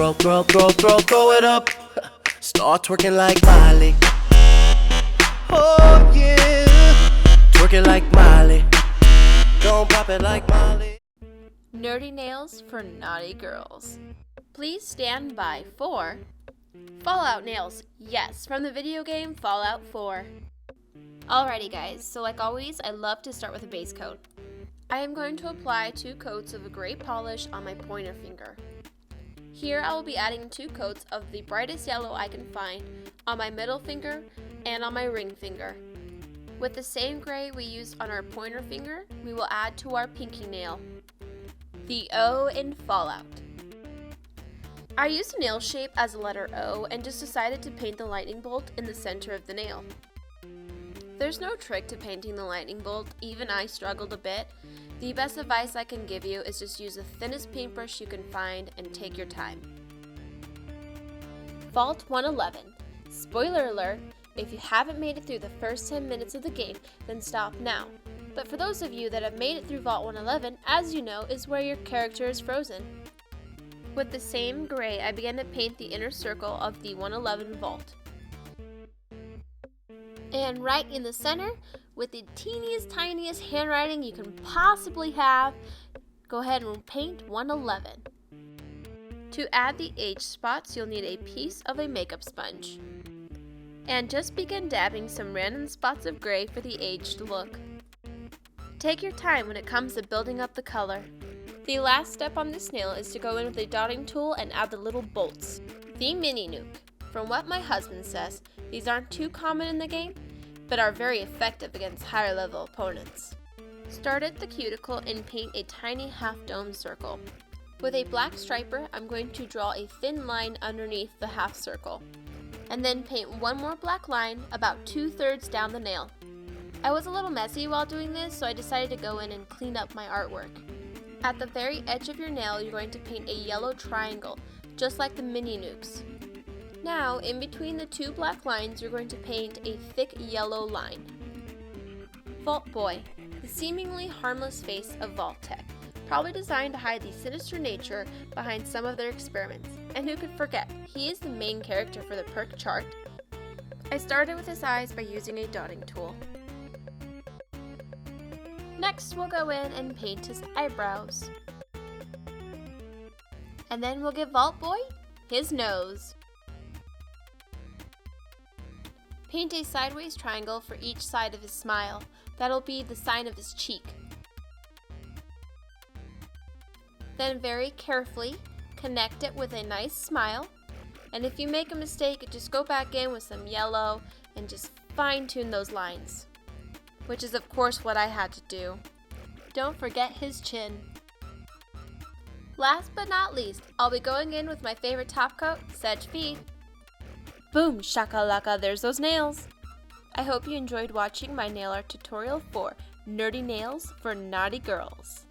throw it up. Start twerking like Miley. Oh yeah, twerking like Miley. Don't pop it like Miley. Nerdy nails for naughty girls. Please stand by for Fallout nails. Yes, from the video game Fallout 4. Alrighty guys, so like always, I love to start with a base coat. I am going to apply 2 coats of a gray polish on my pointer finger. Here I will be adding 2 coats of the brightest yellow I can find on my middle finger and on my ring finger. With the same gray we used on our pointer finger, we will add to our pinky nail, the O in Fallout. I used a nail shape as a letter O and just decided to paint the lightning bolt in the center of the nail. There's no trick to painting the lightning bolt, even I struggled a bit. The best advice I can give you is just use the thinnest paintbrush you can find and take your time. Vault 111. Spoiler alert, if you haven't made it through the first 10 minutes of the game, then stop now. But for those of you that have made it through Vault 111, as you know, is where your character is frozen. With the same gray, I began to paint the inner circle of the 111 vault. And right in the center, with the teeniest, tiniest handwriting you can possibly have, go ahead and paint 111. To add the H spots, you'll need a piece of a makeup sponge. And just begin dabbing some random spots of gray for the aged look. Take your time when it comes to building up the color. The last step on this nail is to go in with a dotting tool and add the little bolts. The mini nuke. From what my husband says, these aren't too common in the game, but are very effective against higher level opponents. Start at the cuticle and paint a tiny half-dome circle. With a black striper, I'm going to draw a thin line underneath the half circle, and then paint one more black line about 2/3 down the nail. I was a little messy while doing this, so I decided to go in and clean up my artwork. At the very edge of your nail, you're going to paint a yellow triangle, just like the mini nukes. Now, in between the 2 black lines, you're going to paint a thick yellow line. Vault Boy, the seemingly harmless face of Vault Tech, probably designed to hide the sinister nature behind some of their experiments. And who could forget, he is the main character for the perk chart. I started with his eyes by using a dotting tool. Next, we'll go in and paint his eyebrows. And then we'll give Vault Boy his nose. Paint a sideways triangle for each side of his smile. That'll be the sign of his cheek. Then very carefully connect it with a nice smile. And if you make a mistake, just go back in with some yellow and just fine-tune those lines. Which is of course what I had to do. Don't forget his chin. Last but not least, I'll be going in with my favorite top coat, Sedge Feed. Boom shakalaka, there's those nails! I hope you enjoyed watching my nail art tutorial for Nerdy Nails for Naughty Girls.